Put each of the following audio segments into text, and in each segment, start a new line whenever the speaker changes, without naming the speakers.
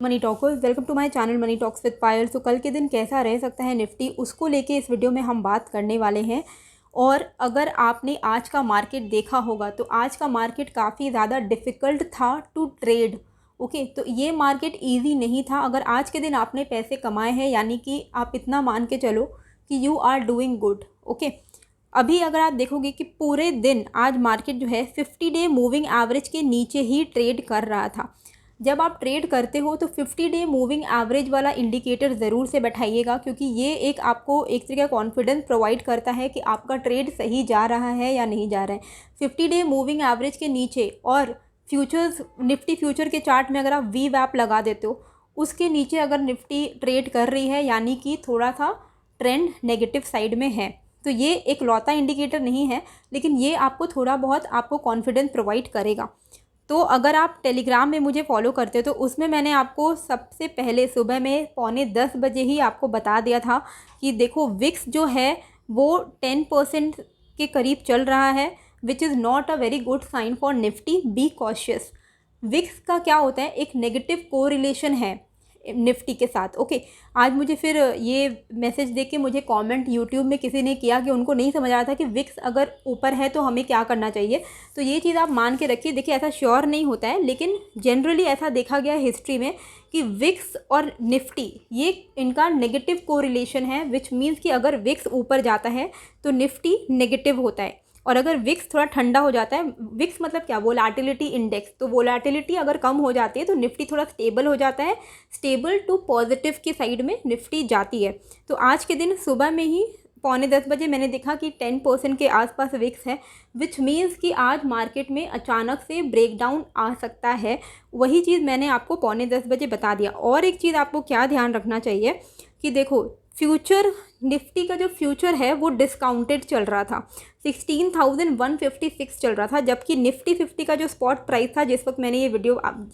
Money talkers, welcome to my channel money talks with Payal. तो कल के दिन कैसा रह सकता है निफ्टी, उसको लेके इस वीडियो में हम बात करने वाले हैं। और अगर आपने आज का मार्केट देखा होगा तो आज का मार्केट काफ़ी ज़्यादा डिफ़िकल्ट था टू ट्रेड। ओके, तो ये मार्केट इजी नहीं था। अगर आज के दिन आपने पैसे कमाए हैं यानी कि आप इतना मान के चलो कि you are doing good. Okay, अभी अगर आप देखोगे कि पूरे दिन आज मार्केट जो है 50 डे मूविंग एवरेज के नीचे ही ट्रेड कर रहा था। जब आप ट्रेड करते हो तो 50 डे मूविंग एवरेज वाला इंडिकेटर ज़रूर से बैठाइएगा, क्योंकि ये एक आपको एक तरीके का कॉन्फिडेंस प्रोवाइड करता है कि आपका ट्रेड सही जा रहा है या नहीं जा रहा है। 50 डे मूविंग एवरेज के नीचे और फ्यूचर्स, निफ्टी फ्यूचर के चार्ट में अगर आप वी वैप लगा देते हो, उसके नीचे अगर निफ्टी ट्रेड कर रही है यानी कि थोड़ा सा ट्रेंड नेगेटिव साइड में है। तो ये एक लौता इंडिकेटर नहीं है, लेकिन ये आपको थोड़ा बहुत आपको कॉन्फिडेंस प्रोवाइड करेगा। तो अगर आप टेलीग्राम में मुझे फॉलो करते हो तो उसमें मैंने आपको सबसे पहले सुबह में 9:45 ही आपको बता दिया था कि देखो विक्स जो है वो 10% के करीब चल रहा है, which is not a very good sign for Nifty, be cautious. VIX का क्या होता है, एक नेगेटिव कोरिलेशन है निफ्टी के साथ। ओके, आज मुझे फिर ये मैसेज देख के मुझे कमेंट यूट्यूब में किसी ने किया कि उनको नहीं समझ आ रहा था कि विक्स अगर ऊपर है तो हमें क्या करना चाहिए। तो ये चीज़ आप मान के रखिए। देखिए, ऐसा श्योर नहीं होता है, लेकिन जनरली ऐसा देखा गया हिस्ट्री में कि विक्स और निफ्टी ये इनका नेगेटिव कोरिलेशन है, विच मीन्स कि अगर विक्स ऊपर जाता है तो निफ्टी नेगेटिव होता है, और अगर विक्स थोड़ा ठंडा हो जाता है, विक्स मतलब क्या, वोलेटिलिटी इंडेक्स, तो वोलेटिलिटी अगर कम हो जाती है तो निफ्टी थोड़ा स्टेबल हो जाता है, स्टेबल टू पॉजिटिव की साइड में निफ्टी जाती है। तो आज के दिन सुबह में ही 9:45 मैंने देखा कि 10% के आसपास विक्स है, विच मीन्स कि आज मार्केट में अचानक से ब्रेकडाउन आ सकता है। वही चीज़ मैंने आपको 9:45 बता दिया। और एक चीज़ आपको क्या ध्यान रखना चाहिए कि देखो, फ्यूचर निफ्टी का जो फ्यूचर है वो डिस्काउंटेड चल रहा था, 16,156 चल रहा था, जबकि निफ्टी 50 का जो स्पॉट प्राइस था जिस वक्त मैंने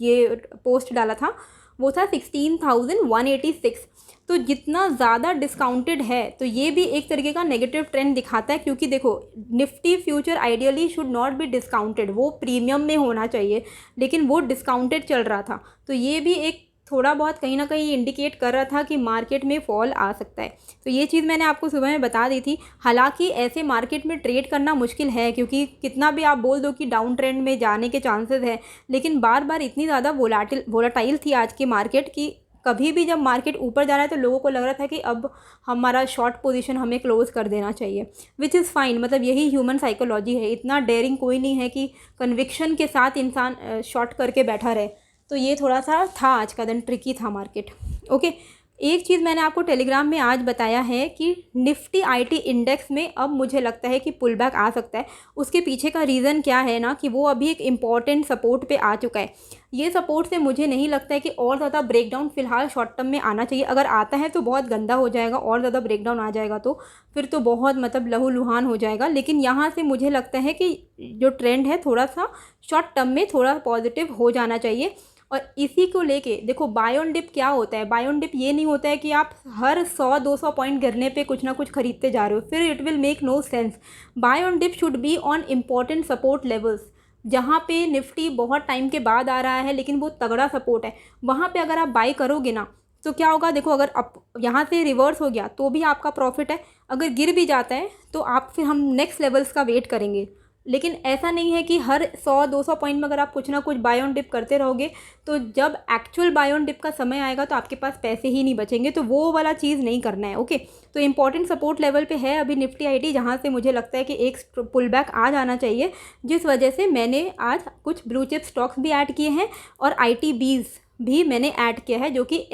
ये पोस्ट डाला था वो था 16,186। तो जितना ज़्यादा डिस्काउंटेड है तो ये भी एक तरीके का नेगेटिव ट्रेंड दिखाता है, क्योंकि देखो Nifty future ideally should not be discounted, वो प्रीमियम में होना चाहिए, लेकिन वो डिस्काउंटेड चल रहा था। तो ये भी एक थोड़ा बहुत कहीं ना कहीं इंडिकेट कर रहा था कि मार्केट में फॉल आ सकता है। तो ये चीज़ मैंने आपको सुबह में बता दी थी। हालांकि ऐसे मार्केट में ट्रेड करना मुश्किल है, क्योंकि कितना भी आप बोल दो कि डाउन ट्रेंड में जाने के चांसेस है, लेकिन बार बार इतनी ज़्यादा वोलाटाइल थी आज की मार्केट कि कभी भी जब मार्केट ऊपर जा रहा है तो लोगों को लग रहा था कि अब हमारा शॉर्ट पोजीशन हमें क्लोज कर देना चाहिए, विच इज़ फाइन। मतलब यही ह्यूमन साइकोलॉजी है, इतना डेयरिंग कोई नहीं है कि कन्विक्शन के साथ इंसान शॉर्ट करके बैठा रहे। तो ये थोड़ा सा था आज का दिन, ट्रिकी था मार्केट। ओके, एक चीज़ मैंने आपको टेलीग्राम में आज बताया है कि निफ्टी आईटी इंडेक्स में अब मुझे लगता है कि पुल बैक आ सकता है। उसके पीछे का रीज़न क्या है ना, कि वो अभी एक इम्पॉर्टेंट सपोर्ट पे आ चुका है। ये सपोर्ट से मुझे नहीं लगता है कि और ज़्यादा ब्रेकडाउन फ़िलहाल शॉर्ट टर्म में आना चाहिए। अगर आता है तो बहुत गंदा हो जाएगा, और ज़्यादा ब्रेकडाउन आ जाएगा तो फिर तो बहुत मतलब लहूलुहान हो जाएगा। लेकिन यहाँ से मुझे लगता है कि जो ट्रेंड है थोड़ा सा शॉर्ट टर्म में थोड़ा पॉजिटिव हो जाना चाहिए। और इसी को लेके देखो, बाय ऑन डिप क्या होता है, बाय ऑन डिप ये नहीं होता है कि आप हर 100-200 पॉइंट गिरने पे कुछ ना कुछ खरीदते जा रहे हो, फिर it will make no sense. Buy on dip should be on important support levels, जहाँ पे निफ्टी बहुत टाइम के बाद आ रहा है लेकिन वो तगड़ा सपोर्ट है, वहाँ पे अगर आप बाई करोगे ना तो क्या होगा, देखो अगर अब यहाँ से रिवर्स हो गया तो भी आपका प्रॉफिट है, अगर गिर भी जाता है तो आप फिर हम नेक्स्ट लेवल्स का वेट करेंगे। लेकिन ऐसा नहीं है कि हर 100-200 पॉइंट में अगर आप कुछ ना कुछ बाय ऑन डिप करते रहोगे तो जब एक्चुअल बाय ऑन डिप का समय आएगा तो आपके पास पैसे ही नहीं बचेंगे। तो वो वाला चीज़ नहीं करना है। ओके, तो इंपॉर्टेंट सपोर्ट लेवल पे है अभी निफ्टी आईटी, जहाँ से मुझे लगता है कि एक पुल बैक आ जाना चाहिए, जिस वजह से मैंने आज कुछ ब्लू चिप स्टॉक्स भी ऐड किए हैं और ITBs भी मैंने ऐड किया है, जो कि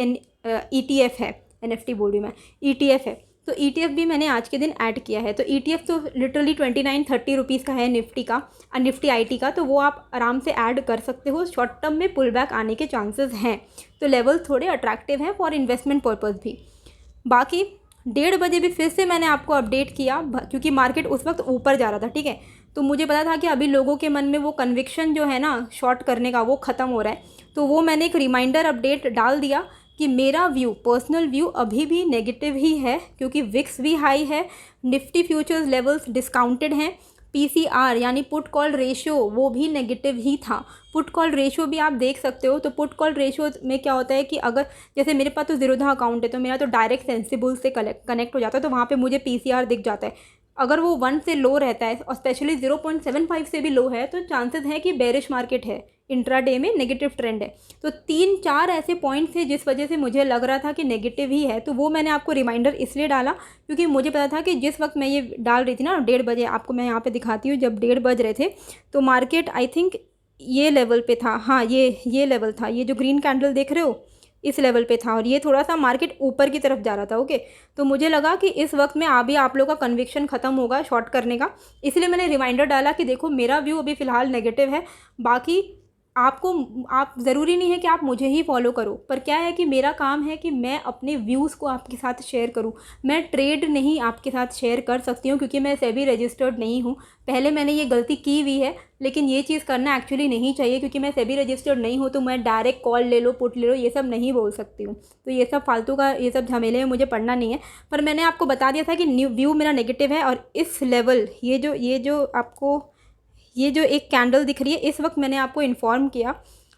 ETF है, NFT बोल रही मैं, ETF है। तो ETF भी मैंने आज के दिन ऐड किया है। तो ETF तो लिटरली 29-30 रुपीज़ का है निफ्टी का और निफ्टी आईटी का, तो वो आप आराम से ऐड कर सकते हो। शॉर्ट टर्म में पुल बैक आने के चांसेस हैं, तो लेवल थोड़े अट्रैक्टिव हैं फॉर इन्वेस्टमेंट पर्पज़ भी। बाकी 1:30 बजे भी फिर से मैंने आपको अपडेट किया, क्योंकि मार्केट उस वक्त ऊपर जा रहा था, ठीक है। तो मुझे पता था कि अभी लोगों के मन में वो कन्विक्शन जो है ना शॉर्ट करने का, वो ख़त्म हो रहा है। तो वो मैंने एक रिमाइंडर अपडेट डाल दिया कि मेरा व्यू, पर्सनल व्यू अभी भी नेगेटिव ही है, क्योंकि विक्स भी हाई है, निफ्टी फ्यूचर्स लेवल्स डिस्काउंटेड हैं, पीसीआर यानी पुट कॉल रेशियो वो भी नेगेटिव ही था। पुट कॉल रेशियो भी आप देख सकते हो। तो पुट कॉल रेशियो में क्या होता है कि अगर जैसे मेरे पास तो ज़ीरोधा अकाउंट है तो मेरा तो डायरेक्ट सेंसिबल से कनेक्ट हो जाता है, तो वहाँ पे मुझे पीसीआर दिख जाता है। अगर वो 1 से लो रहता है और स्पेशली 0.75 से भी लो है तो चांसेस है कि बेरिश मार्केट है, इंट्राडे में नेगेटिव ट्रेंड है। तो 3-4 ऐसे पॉइंट्स थे जिस वजह से मुझे लग रहा था कि नेगेटिव ही है, तो वो मैंने आपको रिमाइंडर इसलिए डाला क्योंकि मुझे पता था कि जिस वक्त मैं ये डाल रही थी ना 1:30 बजे, आपको मैं यहाँ पे दिखाती हूँ, जब 1:30 बज रहे थे तो मार्केट आई थिंक ये लेवल पे था। हाँ, ये लेवल था, ये जो ग्रीन कैंडल देख रहे हो इस लेवल पे था और ये थोड़ा सा मार्केट ऊपर की तरफ जा रहा था। ओके, तो मुझे लगा कि इस वक्त में अभी आप लोग का कन्विक्शन ख़त्म होगा शॉर्ट करने का, इसलिए मैंने रिमाइंडर डाला कि देखो मेरा व्यू अभी फ़िलहाल नेगेटिव है। बाकी आप ज़रूरी नहीं है कि आप मुझे ही फॉलो करो, पर क्या है कि मेरा काम है कि मैं अपने व्यूज़ को आपके साथ शेयर करूं। मैं ट्रेड नहीं आपके साथ शेयर कर सकती हूं क्योंकि मैं सेबी रजिस्टर्ड नहीं हूं। पहले मैंने ये गलती की हुई है, लेकिन ये चीज़ करना एक्चुअली नहीं चाहिए क्योंकि मैं सेबी रजिस्टर्ड नहीं हूँ तो मैं डायरेक्ट कॉल ले लो, पुट ले लो, ये सब नहीं बोल सकती हूँ। तो ये सब फालतू का, ये सब झमेले में मुझे पढ़ना नहीं है। पर मैंने आपको बता दिया था कि व्यू मेरा नेगेटिव है और इस लेवल ये जो एक कैंडल दिख रही है इस वक्त मैंने आपको इन्फॉर्म किया,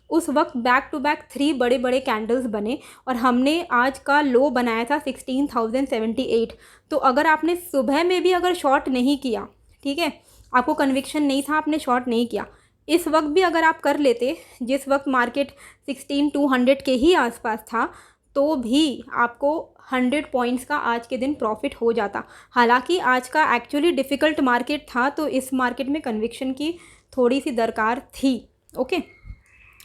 उस वक्त बैक टू बैक 3 बड़े बड़े कैंडल्स बने और हमने आज का लो बनाया था 16,078। तो अगर आपने सुबह में भी अगर शॉर्ट नहीं किया, ठीक है, आपको कन्विक्शन नहीं था, आपने शॉर्ट नहीं किया, इस वक्त भी अगर आप कर लेते जिस वक्त मार्केट 16,200 के ही आसपास था, तो भी आपको 100 पॉइंट्स का आज के दिन प्रॉफिट हो जाता। हालांकि आज का एक्चुअली डिफ़िकल्ट मार्केट था तो इस मार्केट में कन्विक्शन की थोड़ी सी दरकार थी। ओके,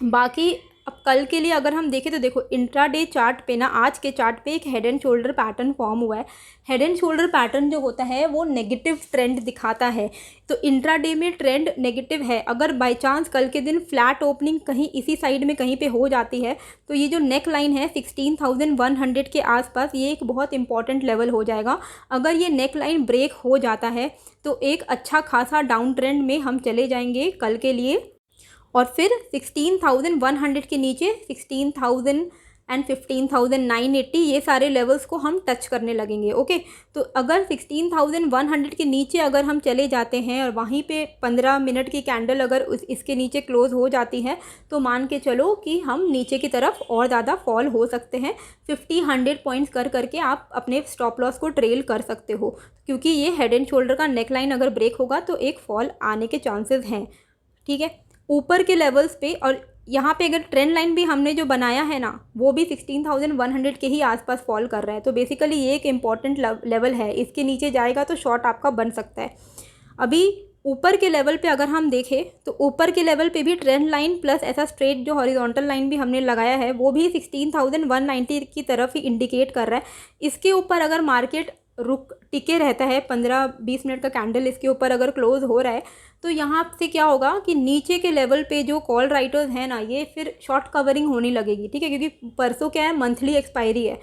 बाकी अब कल के लिए अगर हम देखें तो देखो इंट्राडे चार्ट पे ना, आज के चार्ट पे एक head and shoulder pattern form हुआ है। हेड एंड शोल्डर पैटर्न जो होता है वो नेगेटिव ट्रेंड दिखाता है, तो इंट्राडे में ट्रेंड नेगेटिव है। अगर बाय चांस कल के दिन फ्लैट ओपनिंग कहीं इसी साइड में कहीं पे हो जाती है तो ये जो नेक लाइन है 16,100 के आसपास, ये एक बहुत इंपॉर्टेंट लेवल हो जाएगा। अगर ये नेक लाइन ब्रेक हो जाता है तो एक अच्छा खासा डाउन ट्रेंड में हम चले जाएंगे कल के लिए, और फिर 16,100 के नीचे 16,000 एंड 15,980 ये सारे लेवल्स को हम टच करने लगेंगे। ओके, तो अगर 16,100 के नीचे अगर हम चले जाते हैं और वहीं पे 15 मिनट की कैंडल अगर इसके नीचे क्लोज़ हो जाती है तो मान के चलो कि हम नीचे की तरफ और ज़्यादा फॉल हो सकते हैं। 50-100 पॉइंट्स कर करके आप अपने स्टॉप लॉस को ट्रेल कर सकते हो, क्योंकि ये हेड एंड शोल्डर का नेक लाइन अगर ब्रेक होगा तो एक फॉल आने के चांसेस हैं। ठीक है, ऊपर के लेवल्स पे, और यहाँ पे अगर ट्रेंड लाइन भी हमने जो बनाया है ना वो भी 16,100 के ही आसपास फॉल कर रहा है, तो बेसिकली ये एक इम्पॉर्टेंट लेवल है, इसके नीचे जाएगा तो शॉर्ट आपका बन सकता है। अभी ऊपर के लेवल पे अगर हम देखें तो ऊपर के लेवल पे भी ट्रेंड लाइन प्लस ऐसा स्ट्रेट जो हॉरिजॉन्टल लाइन भी हमने लगाया है वो भी 16,190 की तरफ ही इंडिकेट कर रहा है। इसके ऊपर अगर मार्केट टिके रहता है, 15-20 मिनट का कैंडल इसके ऊपर अगर क्लोज हो रहा है तो यहाँ से क्या होगा कि नीचे के लेवल पे जो कॉल राइटर्स हैं ना, ये फिर शॉर्ट कवरिंग होने लगेगी। ठीक है, क्योंकि परसों क्या है, मंथली एक्सपायरी है,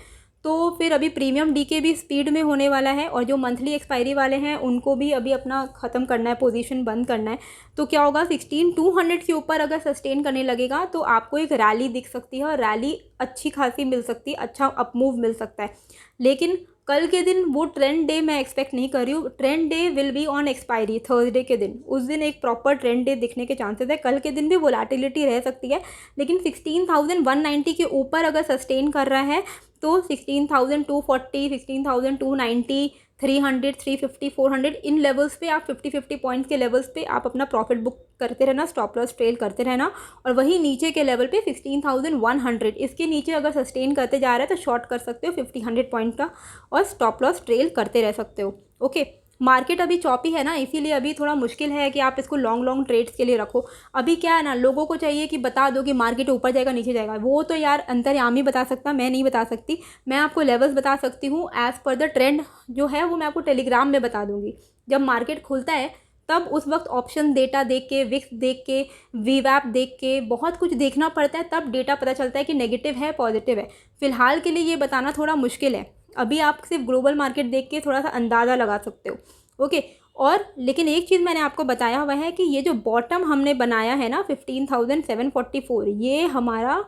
तो फिर अभी प्रीमियम डीके भी स्पीड में होने वाला है और जो मंथली एक्सपायरी वाले हैं उनको भी अभी अपना ख़त्म करना है, पोजीशन बंद करना है। तो क्या होगा, 16,200 के ऊपर अगर सस्टेन करने लगेगा तो आपको एक रैली दिख सकती है और रैली अच्छी खासी मिल सकती है, अच्छा अपमूव मिल सकता है। लेकिन कल के दिन वो ट्रेंड डे मैं एक्सपेक्ट नहीं कर रही हूँ। Trend day will be on expiry, Thursday के दिन, उस दिन एक प्रॉपर ट्रेंड डे दिखने के चांसेस है। कल के दिन भी वोलेटिलिटी रह सकती है, लेकिन 16,190 के ऊपर अगर सस्टेन कर रहा है तो 16,240, 16,290, 300, 350, 400 इन लेवल्स पे आप 50-50 पॉइंट्स के लेवल्स पे आप अपना प्रॉफिट बुक करते रहना, स्टॉप लॉस ट्रेल करते रहना। और वही नीचे के लेवल पे 16,100 इसके नीचे अगर सस्टेन करते जा रहे हैं तो शॉर्ट कर सकते हो 50-100 पॉइंट का और स्टॉप लॉस ट्रेल करते रह सकते हो। ओके, मार्केट अभी चॉपी है ना, इसीलिए अभी थोड़ा मुश्किल है कि आप इसको लॉन्ग ट्रेड्स के लिए रखो। अभी क्या है ना, लोगों को चाहिए कि बता दो कि मार्केट ऊपर जाएगा नीचे जाएगा, वो तो यार अंतर्यामी बता सकता, मैं नहीं बता सकती। मैं आपको लेवल्स बता सकती हूँ, एज़ पर द ट्रेंड जो है वो मैं आपको टेलीग्राम में बता दूँगी। जब मार्केट खुलता है तब उस वक्त ऑप्शन डेटा देख के, विक्स देख के, वीवैप देख के, बहुत कुछ देखना पड़ता है, तब डेटा पता चलता है कि नेगेटिव है पॉजिटिव है। फ़िलहाल के लिए ये बताना थोड़ा मुश्किल है, अभी आप सिर्फ ग्लोबल मार्केट देख के थोड़ा सा अंदाज़ा लगा सकते हो। ओके, और लेकिन एक चीज़ मैंने आपको बताया हुआ है कि ये जो बॉटम हमने बनाया है ना 15,744, ये हमारा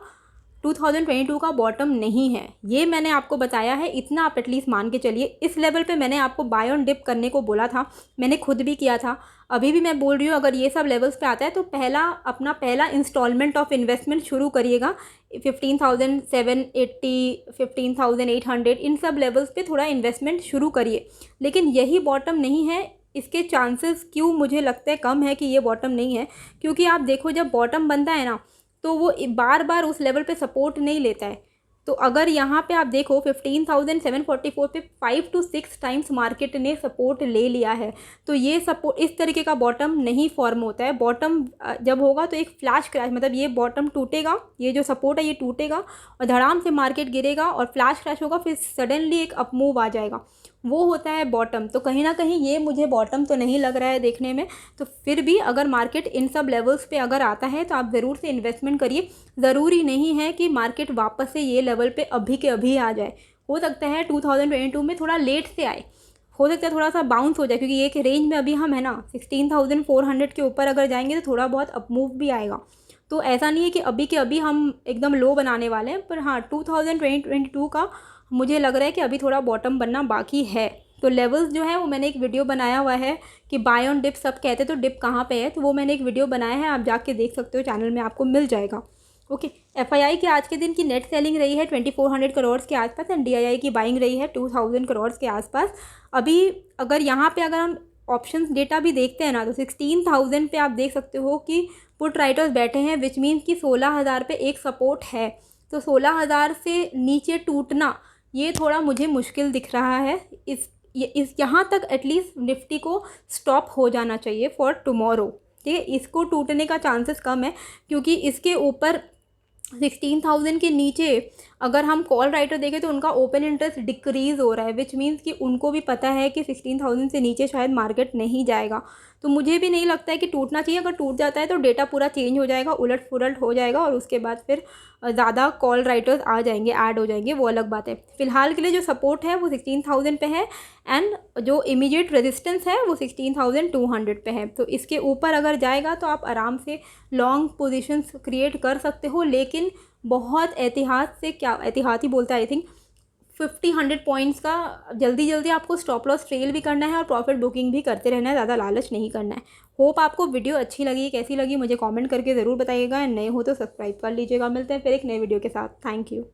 2022 का बॉटम नहीं है, ये मैंने आपको बताया है, इतना आप एटलीस्ट मान के चलिए। इस लेवल पे मैंने आपको बाय ऑन डिप करने को बोला था, मैंने खुद भी किया था, अभी भी मैं बोल रही हूँ, अगर ये सब लेवल्स पे आता है तो पहला इंस्टॉलमेंट ऑफ इन्वेस्टमेंट शुरू करिएगा 15,780, 15,800 इन सब लेवल्स पे थोड़ा इन्वेस्टमेंट शुरू करिए। लेकिन यही बॉटम नहीं है, इसके चांसेस क्यों मुझे लगता है कम है कि ये बॉटम नहीं है, क्योंकि आप देखो जब बॉटम बनता है ना तो वो बार बार उस लेवल पे सपोर्ट नहीं लेता है। तो अगर यहाँ पे आप देखो 15,744 पे 5 to 6 टाइम्स मार्केट ने सपोर्ट ले लिया है, तो ये सपोर्ट इस तरीके का बॉटम नहीं फॉर्म होता है। बॉटम जब होगा तो एक फ्लैश क्रैश, मतलब ये बॉटम टूटेगा, ये जो सपोर्ट है ये टूटेगा और धड़ाम से मार्केट गिरेगा और फ्लैश क्रैश होगा, फिर सडनली एक अप मूव आ जाएगा, वो होता है बॉटम। तो कहीं ना कहीं ये मुझे बॉटम तो नहीं लग रहा है देखने में। तो फिर भी अगर मार्केट इन सब लेवल्स पे अगर आता है तो आप ज़रूर से इन्वेस्टमेंट करिए। ज़रूरी नहीं है कि मार्केट वापस से ये लेवल पे अभी के अभी आ जाए, हो सकता है 2022 में थोड़ा लेट से आए, हो सकता है थोड़ा सा बाउंस हो जाए, क्योंकि एक रेंज में अभी हम है ना 16,400 के ऊपर अगर जाएंगे तो थोड़ा बहुत अप मूव भी आएगा। तो ऐसा नहीं है कि अभी के अभी हम एकदम लो बनाने वाले हैं, पर हाँ 2022 का मुझे लग रहा है कि अभी थोड़ा बॉटम बनना बाकी है। तो लेवल्स जो है वो मैंने एक वीडियो बनाया हुआ है कि बाय ऑन डिप सब कहते, तो डिप कहाँ पे है, तो वो मैंने एक वीडियो बनाया है, आप जाके देख सकते हो, चैनल में आपको मिल जाएगा। ओके, एफआईआई की आज के दिन की नेट सेलिंग रही है 2400 करोड़ के आसपास एंड डीआईआई की बाइंग रही है 2000 करोड़ के आसपास। अभी अगर यहाँ पे अगर हम ऑप्शंस डेटा भी देखते हैं ना तो 16,000 पे आप देख सकते हो कि पुट राइटर्स बैठे हैं, विच मीन्स कि 16,000 पे एक सपोर्ट है। तो 16,000 से नीचे टूटना ये थोड़ा मुझे मुश्किल दिख रहा है। इस यहाँ तक एटलीस्ट निफ्टी को स्टॉप हो जाना चाहिए फॉर टुमारो, ठीक है, इसको टूटने का चांसेस कम है, क्योंकि इसके ऊपर 16,000 के नीचे अगर हम कॉल राइटर देखें तो उनका ओपन इंटरेस्ट डिक्रीज़ हो रहा है, विच मीन्स कि उनको भी पता है कि 16,000 से नीचे शायद मार्केट नहीं जाएगा। तो मुझे भी नहीं लगता है कि टूटना चाहिए, अगर टूट जाता है तो डेटा पूरा चेंज हो जाएगा, उलट पुलट हो जाएगा और उसके बाद फिर ज़्यादा कॉल राइटर्स आ जाएंगे, ऐड हो जाएंगे, वो अलग बात है। फिलहाल के लिए जो सपोर्ट है वो 16,000 पे है एंड जो इमीडिएट रेजिस्टेंस है वो 16,200 पे है। तो इसके ऊपर अगर जाएगा तो आप आराम से लॉन्ग पोजीशंस क्रिएट कर सकते हो, लेकिन बहुत एहतियात से, क्या एहतियात ही बोलता है आई थिंक, 50-100 पॉइंट्स का जल्दी जल्दी आपको स्टॉप लॉस ट्रेल भी करना है और प्रॉफिट बुकिंग भी करते रहना है, ज़्यादा लालच नहीं करना है। होप आपको वीडियो अच्छी लगी, कैसी लगी मुझे कमेंट करके ज़रूर बताइएगा, नए हो तो सब्सक्राइब कर लीजिएगा। मिलते हैं फिर एक नए वीडियो के साथ। Thank you.